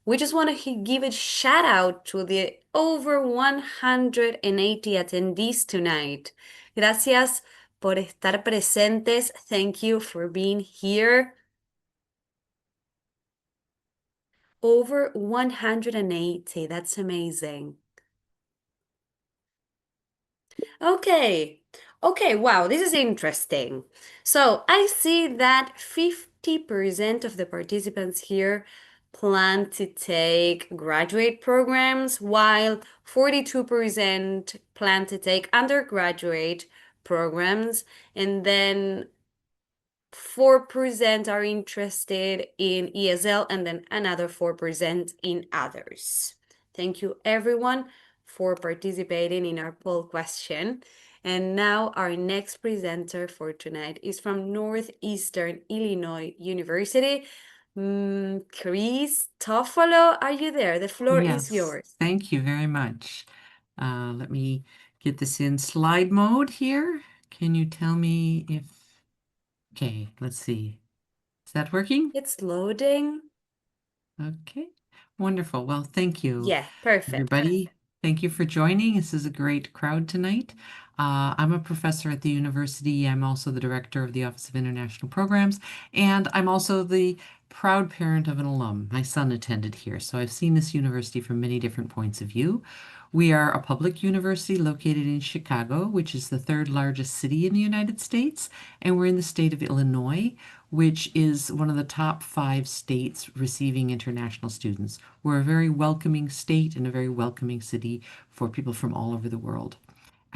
We just want to give a shout out to the over 180 attendees tonight. Gracias por estar presentes. Thank you for being here. Over 180. That's amazing. Okay. Okay, wow, this is interesting. So I see that 50% of the participants here plan to take graduate programs, while 42% plan to take undergraduate programs, and then 4% are interested in ESL, and then another 4% in others. Thank you, everyone, for participating in our poll question. And now our next presenter for tonight is from Northeastern Illinois University. Chris Toffolo, are you there? The floor is Yes, yours. thank you very much. Let me get this in slide mode here. Can you tell me if, okay, let's see. Is that working? It's loading. Okay, wonderful. Well, thank you, Yeah, perfect. everybody. Thank you for joining. This is a great crowd tonight. I'm a professor at the university. I'm also the director of the Office of International Programs, and I'm also the proud parent of an alum. My son attended here, so I've seen this university from many different points of view. We are a public university located in Chicago, which is the third largest city in the United States, and we're in the state of Illinois, which is one of the top 5 states receiving international students. We're a very welcoming state and a very welcoming city for people from all over the world.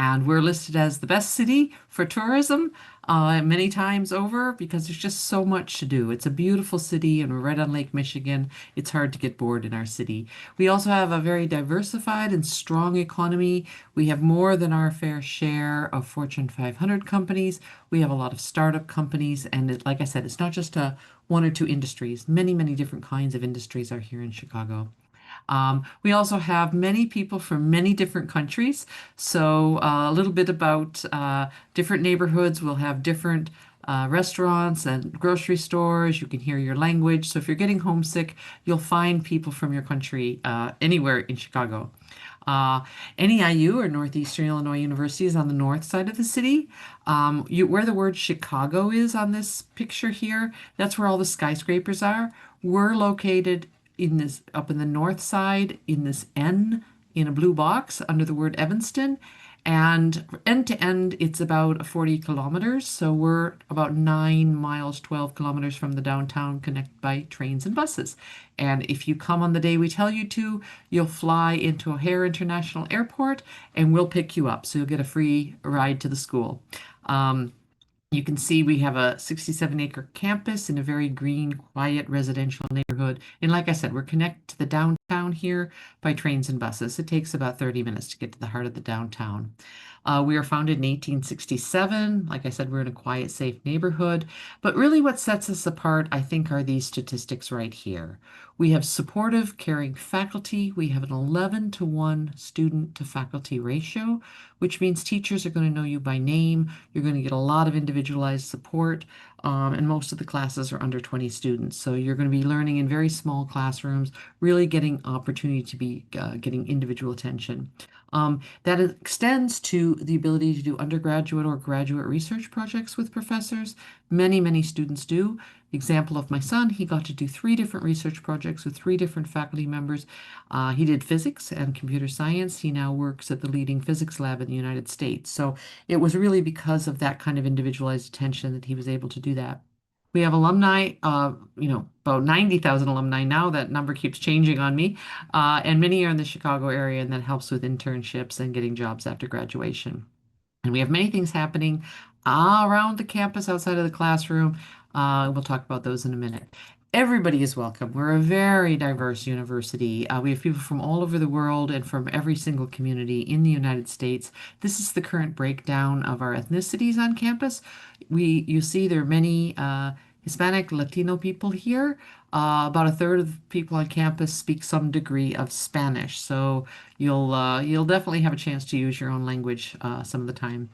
And we're listed as the best city for tourism many times over because there's just so much to do. It's a beautiful city and we're right on Lake Michigan. It's hard to get bored in our city. We also have a very diversified and strong economy. We have more than our fair share of Fortune 500 companies. We have a lot of startup companies. And like I said, it's not just one or two industries. Many, many different kinds of industries are here in Chicago. We also have many people from many different countries. So a little bit about different neighborhoods. We'll have different restaurants and grocery stores. You can hear your language. So if you're getting homesick, you'll find people from your country anywhere in Chicago. Uh, NEIU, or Northeastern Illinois University, is on the north side of the city. Where the word Chicago is on this picture here, that's where all the skyscrapers are. We're located in this up in the north side in this N in a blue box under the word Evanston. And end to end, it's about 40 kilometers. So we're about 9 miles, 12 kilometers from the downtown, connected by trains and buses. And if you come on the day we tell you to, you'll fly into O'Hare International Airport and we'll pick you up. So you'll get a free ride to the school. Um, you can see we have a 67-acre campus in a very green, quiet residential neighborhood. And like I said, we're connected to the downtown here by trains and buses. It takes about 30 minutes to get to the heart of the downtown. We were founded in 1867. Like I said, we're in a quiet, safe neighborhood. But really, what sets us apart, I think, are these statistics right here. We have supportive, caring faculty. We have an 11-to-1 student to faculty ratio, which means teachers are going to know you by name. You're going to get a lot of individualized support, and most of the classes are under 20 students. So you're going to be learning in very small classrooms, really getting opportunity to be getting individual attention. That extends to the ability to do undergraduate or graduate research projects with professors. Many, many students do. Example of my son, he got to do 3 different research projects with 3 different faculty members. He did physics and computer science. He now works at the leading physics lab in the United States. So it was really because of that kind of individualized attention that he was able to do that. We have alumni, about 90,000 alumni now. That number keeps changing on me. And many are in the Chicago area, and that helps with internships and getting jobs after graduation. And we have many things happening around the campus outside of the classroom. We'll talk about those in a minute. Everybody is welcome. We're a very diverse university. We have people from all over the world and from every single community in the United States. This is the current breakdown of our ethnicities on campus. You see there are many Hispanic, Latino people here. About a third of the people on campus speak some degree of Spanish, so you'll definitely have a chance to use your own language some of the time.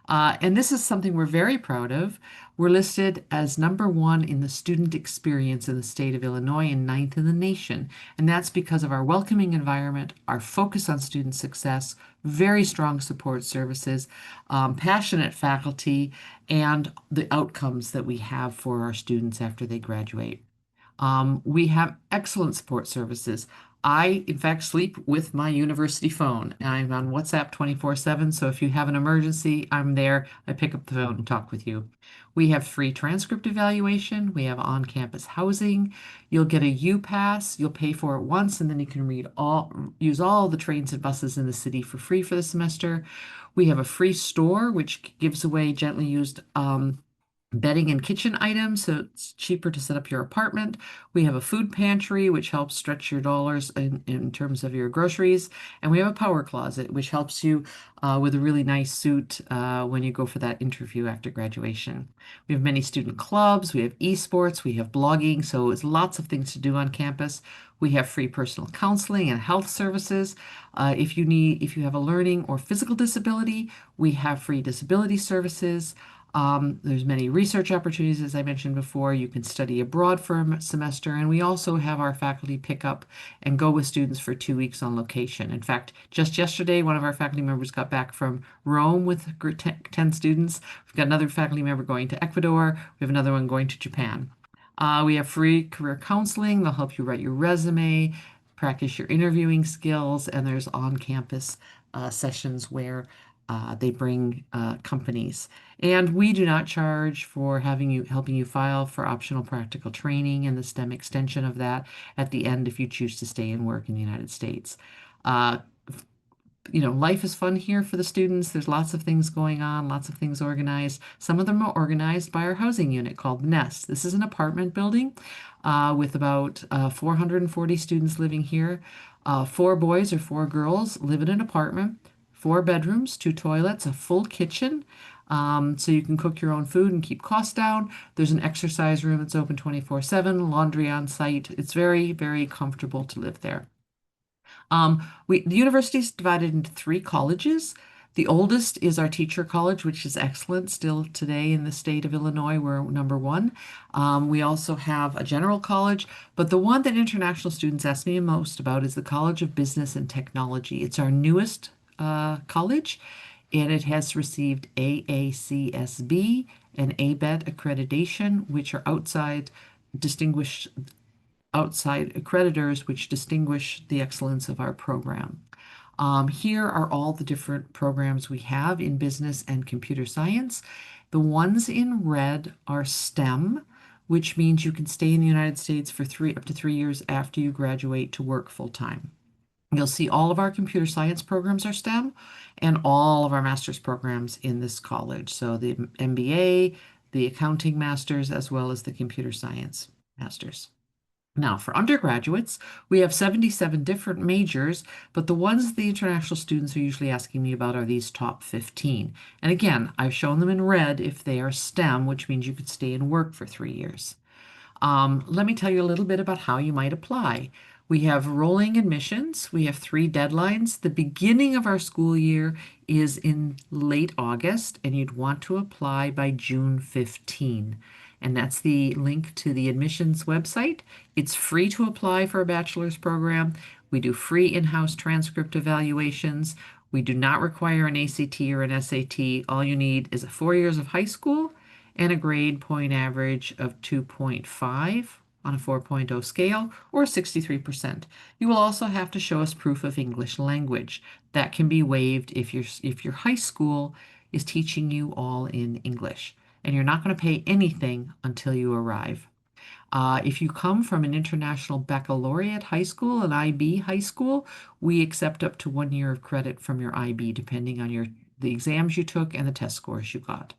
And this is something we're very proud of. We're listed as #1 in the student experience in the state of Illinois and ninth in the nation. And that's because of our welcoming environment, our focus on student success, very strong support services, passionate faculty, and the outcomes that we have for our students after they graduate. We have excellent support services. I, in fact, sleep with my university phone. I'm on WhatsApp 24/7, so if you have an emergency, I'm there. I pick up the phone and talk with you. We have free transcript evaluation. We have on-campus housing. You'll get a U-Pass. You'll pay for it once, and then you can use all the trains and buses in the city for free for the semester. We have a free store, which gives away gently used bedding and kitchen items, so it's cheaper to set up your apartment. We have a food pantry, which helps stretch your dollars in terms of your groceries. And we have a power closet, which helps you with a really nice suit when you go for that interview after graduation. We have many student clubs, we have esports, we have blogging, so it's lots of things to do on campus. We have free personal counseling and health services. If you have a learning or physical disability, we have free disability services. There's many research opportunities, as I mentioned before. You can study abroad for a semester, and we also have our faculty pick up and go with students for 2 weeks on location. In fact, just yesterday, one of our faculty members got back from Rome with 10 students. We've got another faculty member going to Ecuador. We have another one going to Japan. We have free career counseling. They'll help you write your resume, practice your interviewing skills, and there's on-campus sessions where they bring companies. And we do not charge for helping you file for optional practical training and the STEM extension of that at the end if you choose to stay and work in the United States. Uh, Life is fun here for the students. There's lots of things going on, lots of things organized. Some of them are organized by our housing unit called the Nest. This is an apartment building with about 440 students living here. 4 boys or 4 girls live in an apartment, 4 bedrooms, 2 toilets, a full kitchen. So you can cook your own food and keep costs down. There's an exercise room that's open 24/7, laundry on site. It's very, very comfortable to live there. The university is divided into 3 colleges. The oldest is our teacher college, which is excellent still today in the state of Illinois. We're #1. We also have a general college, but the one that international students ask me most about is the College of Business and Technology. It's our newest college, and it has received AACSB and ABET accreditation, which are outside accreditors which distinguish the excellence of our program. Here are all the different programs we have in business and computer science. The ones in red are STEM, which means you can stay in the United States for up to 3 years after you graduate to work full time. You'll see all of our computer science programs are STEM and all of our master's programs in this college. So the MBA, the accounting masters, as well as the computer science masters. Now, for undergraduates, we have 77 different majors, but the ones the international students are usually asking me about are these top 15. And again, I've shown them in red if they are STEM, which means you could stay and work for 3 years. Let me tell you a little bit about how you might apply. We have rolling admissions. We have 3 deadlines. The beginning of our school year is in late August, and you'd want to apply by June 15. And that's the link to the admissions website. It's free to apply for a bachelor's program. We do free in-house transcript evaluations. We do not require an ACT or an SAT. All you need is 4 years of high school and a grade point average of 2.5 on a 4.0 scale, or 63%. You will also have to show us proof of English language. That can be waived if your high school is teaching you all in English, and you're not going to pay anything until you arrive. If you come from an international baccalaureate high school, an IB high school, we accept up to 1 year of credit from your IB, depending on the exams you took and the test scores you got.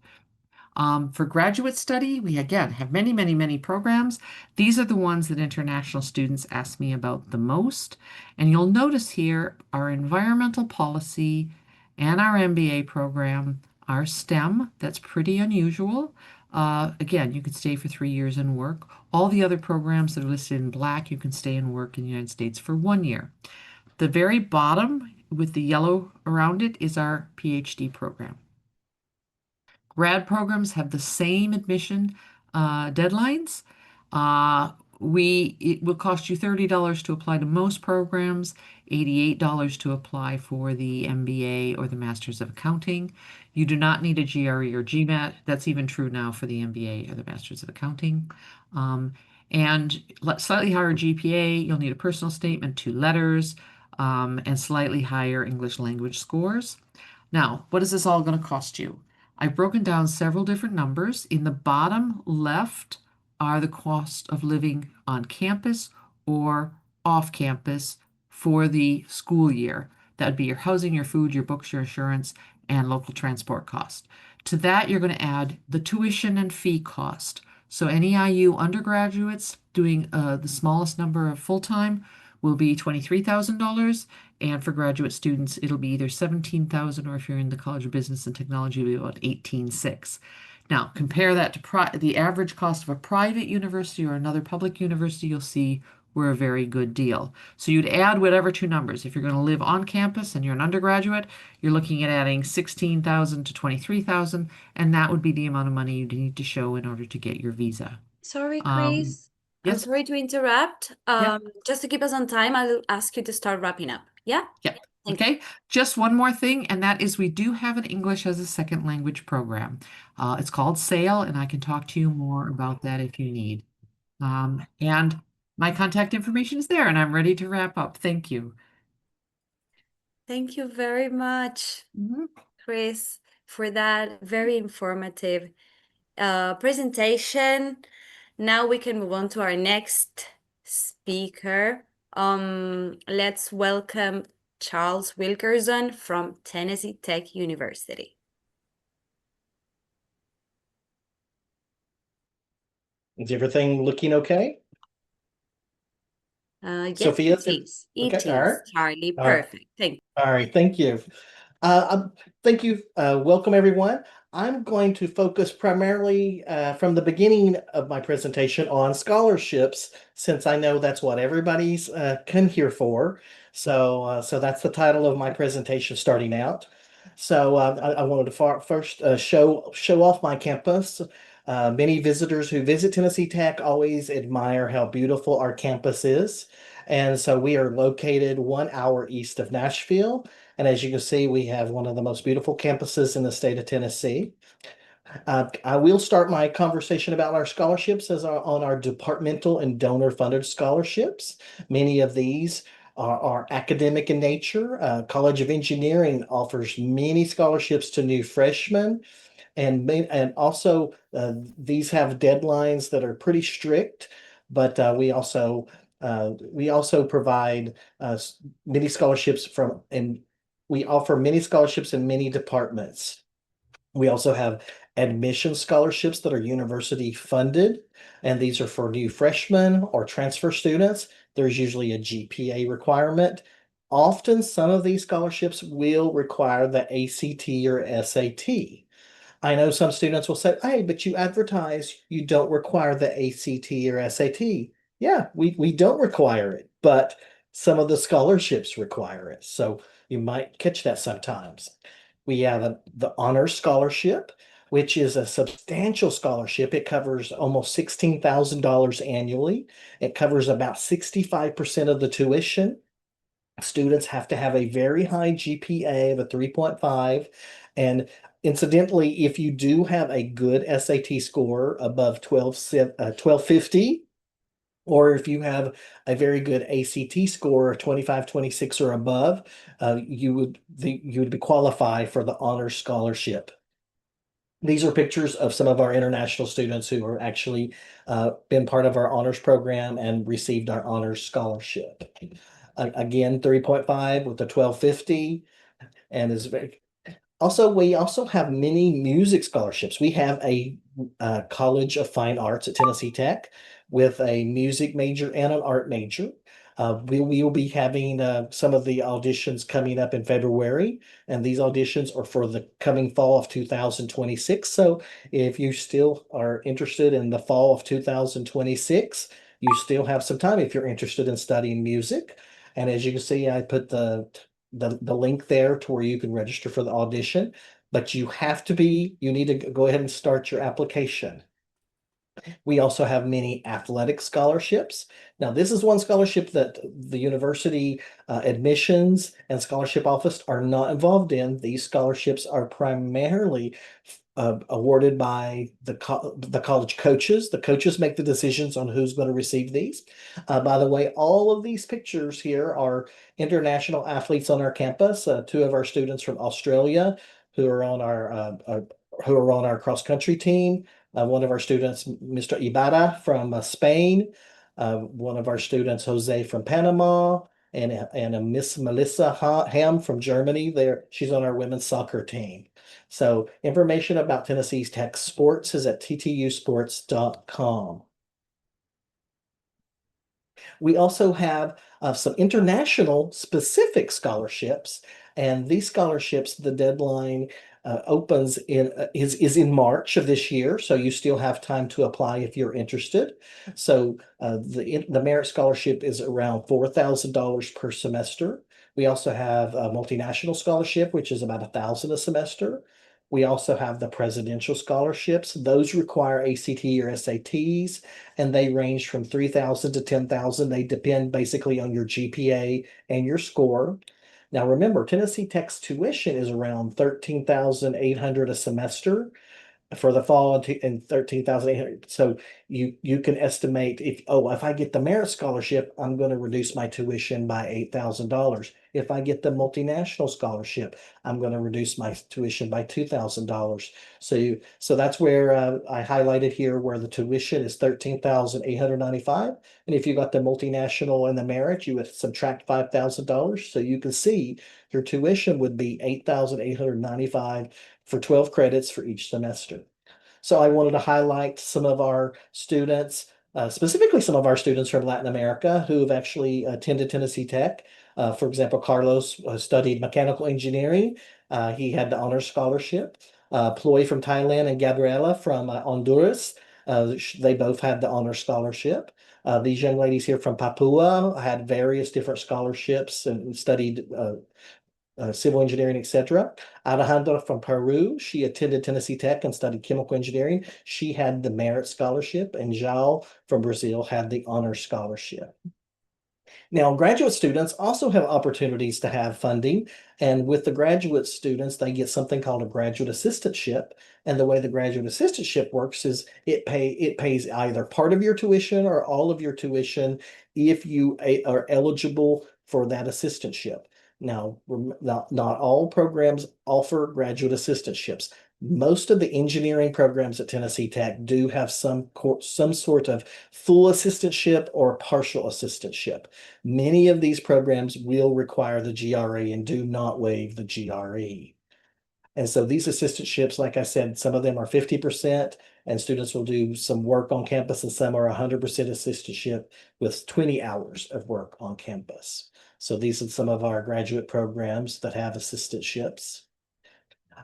For graduate study, we again have many, many, many programs. These are the ones that international students ask me about the most. And you'll notice here our environmental policy and our MBA program are STEM. That's pretty unusual. Again, you could stay for 3 years and work. All the other programs that are listed in black, you can stay and work in the United States for 1 year. The very bottom with the yellow around it is our PhD program. Grad programs have the same admission deadlines. It will cost you $30 to apply to most programs, $88 to apply for the MBA or the Masters of Accounting. You do not need a GRE or GMAT. That's even true now for the MBA or the Masters of Accounting. And slightly higher GPA, you'll need a personal statement, 2 letters, and slightly higher English language scores. Now, what is this all going to cost you? I've broken down several different numbers. In the bottom left are the cost of living on campus or off campus for the school year. That would be your housing, your food, your books, your insurance, and local transport cost. To that, you're going to add the tuition and fee cost. So NEIU undergraduates doing the smallest number of full-time will be $23,000. And for graduate students, it'll be either 17,000, or if you're in the College of Business and Technology, it'll be about 18,600. Now, compare that to the average cost of a private university or another public university, you'll see we're a very good deal. So you'd add whatever 2 numbers. If you're going to live on campus and you're an undergraduate, you're looking at adding 16,000 to 23,000, and that would be the amount of money you need to show in order to get your visa. Sorry, Um, Chris. I'm yes, sorry to interrupt. yeah. Just to keep us on time, I'll ask you to start wrapping up. Yeah? Yeah. Thank you. Okay. Just one more thing, and that is we do have an English as a second language program. It's called SAIL, and I can talk to you more about that if you need. And my contact information is there, and I'm ready to wrap up. Thank you. Thank you very much, Chris, for that very informative presentation. Now we can move on to our next speaker. Let's welcome Charles Wilkerson from Tennessee Tech University. Is everything looking okay? Yes, Sophia? it is. It Okay, all right. is, Charlie. All right. Perfect. Thank you. All right, thank you. Thank you. Welcome, everyone. I'm going to focus primarily from the beginning of my presentation on scholarships, since I know that's what everybody's come here for. So that's the title of my presentation starting out. So I wanted to first show off my campus. Many visitors who visit Tennessee Tech always admire how beautiful our campus is. And so we are located 1 hour east of Nashville. And as you can see, we have one of the most beautiful campuses in the state of Tennessee. I will start my conversation about our scholarships on our departmental and donor-funded scholarships. Many of these are academic in nature. College of Engineering offers many scholarships to new freshmen. And also these have deadlines that are pretty strict, but we also provide many scholarships and we offer many scholarships in many departments. We also have admission scholarships that are university funded, and these are for new freshmen or transfer students. There's usually a GPA requirement. Often some of these scholarships will require the ACT or SAT. I know some students will say, hey, but you advertise you don't require the ACT or SAT. Yeah, we don't require it, but some of the scholarships require it. So you might catch that sometimes. We have the Honor Scholarship, which is a substantial scholarship. It covers almost $16,000 annually. It covers about 65% of the tuition. Students have to have a very high GPA of a 3.5. And incidentally, if you do have a good SAT score above 1250, or if you have a very good ACT score of 25, 26 or above, you would be qualified for the Honors Scholarship. These are pictures of some of our international students who are actually been part of our honors program and received our honors scholarship. Again, 3.5 with the 1250, and is very. Also, we also have many music scholarships. We have a College of Fine Arts at Tennessee Tech with a music major and an art major. We will be having some of the auditions coming up in February, and these auditions are for the coming fall of 2026. So if you still are interested in the fall of 2026, you still have some time if you're interested in studying music. And as you can see, I put the link there to where you can register for the audition. but you need to go ahead and start your application. We also have many athletic scholarships. Now, this is one scholarship that the university admissions and scholarship office are not involved in. These scholarships are primarily awarded by the college coaches. The coaches make the decisions on who's going to receive these. By the way, all of these pictures here are international athletes on our campus. Two of our students from Australia who are on our cross country team. One of our students, Mr. Ibarra from Spain. One of our students, Jose from Panama, and a Miss Melissa Ham from Germany. She's on our women's soccer team. So information about Tennessee Tech sports is at ttusports.com. We also have some international specific scholarships, and these scholarships, the deadline is in March of this year, so you still have time to apply if you're interested. So the merit scholarship is around $4,000 per semester. We also have a multinational scholarship, which is about $1,000 a semester. We also have the presidential scholarships. Those require ACT or SATs, and they range from $3,000 to $10,000. They depend basically on your GPA and your score. Now, remember, Tennessee Tech's tuition is around $13,800 a semester for the fall and 13,800. So you can estimate if I get the merit scholarship, I'm going to reduce my tuition by $8,000. If I get the multinational scholarship, I'm going to reduce my tuition by $2,000. So that's where I highlighted here where the tuition is $13,895. And if you got the multinational and the merit, you would subtract $5,000. So you can see your tuition would be $8,895 for 12 credits for each semester. So I wanted to highlight some of our students, specifically some of our students from Latin America who have actually attended Tennessee Tech. For example, Carlos studied mechanical engineering. He had the honors scholarship. Ploy from Thailand and Gabriela from Honduras. They both had the honors scholarship. These young ladies here from Papua had various different scholarships and studied civil engineering, etc. Alejandra from Peru, she attended Tennessee Tech and studied chemical engineering. She had the merit scholarship, and João from Brazil had the honor scholarship. Now, graduate students also have opportunities to have funding, and with the graduate students, they get something called a graduate assistantship. And the way the graduate assistantship works is it pays either part of your tuition or all of your tuition if you are eligible for that assistantship. Now, not all programs offer graduate assistantships. Most of the engineering programs at Tennessee Tech do have some sort of full assistantship or partial assistantship. Many of these programs will require the GRE and do not waive the GRE. And so these assistantships, like I said, some of them are 50%, and students will do some work on campus, and some are 100% assistantship with 20 hours of work on campus. So these are some of our graduate programs that have assistantships.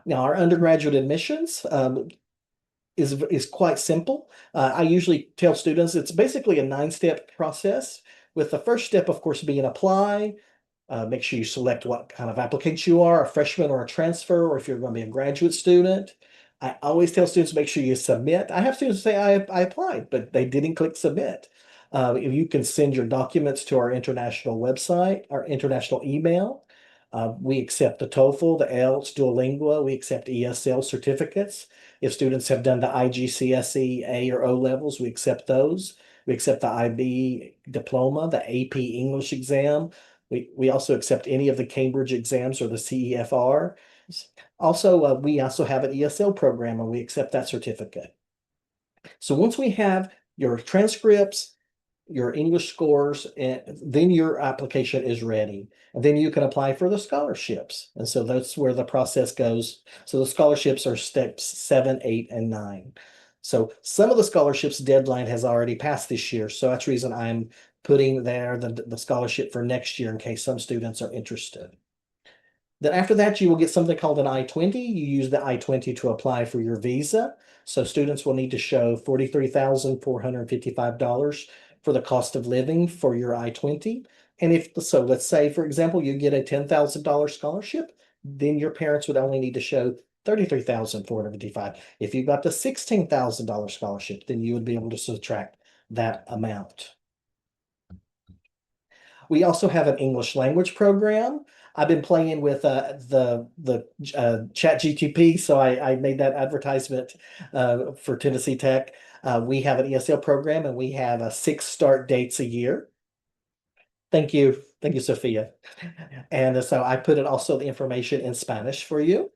Now, our undergraduate admissions is quite simple. I usually tell students it's basically a 9-step process, with the first step, of course, being apply. Make sure you select what kind of applicant you are, a freshman or a transfer, or if you're going to be a graduate student. I always tell students, make sure you submit. I have students say I applied, but they didn't click submit. If you can send your documents to our international website, our international email. We accept the TOEFL, the IELTS, Duolingo. We accept ESL certificates. If students have done the IGCSE A or O levels, we accept those. We accept the IB diploma, the AP English exam. We also accept any of the Cambridge exams or the CEFR. Also, we also have an ESL program, and we accept that certificate. So once we have your transcripts, your English scores, and then your application is ready. And then you can apply for the scholarships. And so that's where the process goes. So the scholarships are steps 7, 8, and 9. So some of the scholarships deadline has already passed this year. So that's the reason I'm putting there the scholarship for next year in case some students are interested. Then after that, you will get something called an I-20. You use the I-20 to apply for your visa. So students will need to show $43,455 for the cost of living for your I-20. And let's say, for example, you get a $10,000 scholarship, then your parents would only need to show $33,455. If you got the $16,000 scholarship, then you would be able to subtract that amount. We also have an English language program. I've been playing with the ChatGPT, so I made that advertisement for Tennessee Tech. We have an ESL program, and we have 6 start dates a year. Thank you, Sophia. And so I put it also the information in Spanish for you.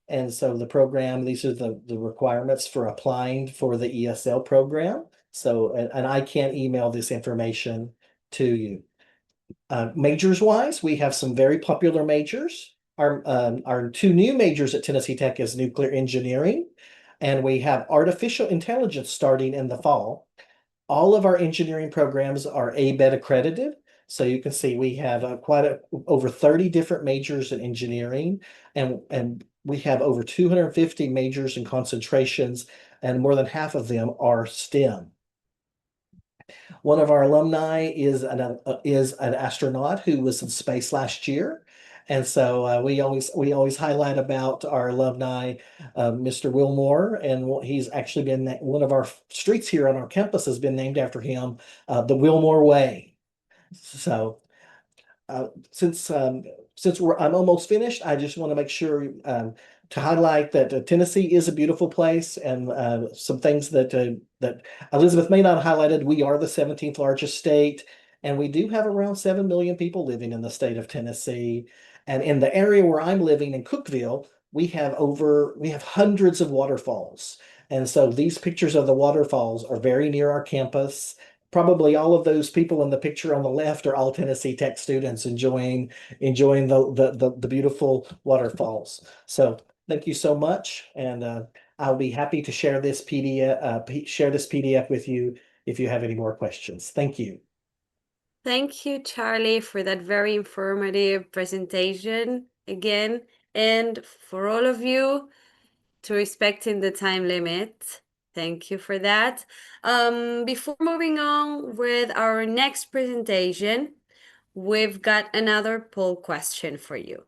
And so the program, these are the requirements for applying for the ESL program. So, and I can email this information to you. Majors wise, we have some very popular majors. Our 2 new majors at Tennessee Tech is nuclear engineering, and we have artificial intelligence starting in the fall. All of our engineering programs are ABET accredited. So you can see we have over 30 different majors in engineering, and we have over 250 majors and concentrations, and more than half of them are STEM. One of our alumni is an astronaut who was in space last year. And so we always highlight about our alumni, Mr. Wilmore, and he's actually been one of our streets here on our campus has been named after him, the Wilmore Way. So since I'm almost finished, I just want to make sure to highlight that Tennessee is a beautiful place, and some things that Elizabeth may not have highlighted. We are the 17th largest state, and we do have around 7 million people living in the state of Tennessee. And in the area where I'm living in Cookeville, we have hundreds of waterfalls. And so these pictures of the waterfalls are very near our campus. Probably all of those people in the picture on the left are all Tennessee Tech students enjoying the beautiful waterfalls. So thank you so much, and I'll be happy to share this PDF with you if you have any more questions. Thank you. Thank you, Charlie, for that very informative presentation again, and for all of you to respecting the time limit. Thank you for that. Before moving on with our next presentation, we've got another poll question for you.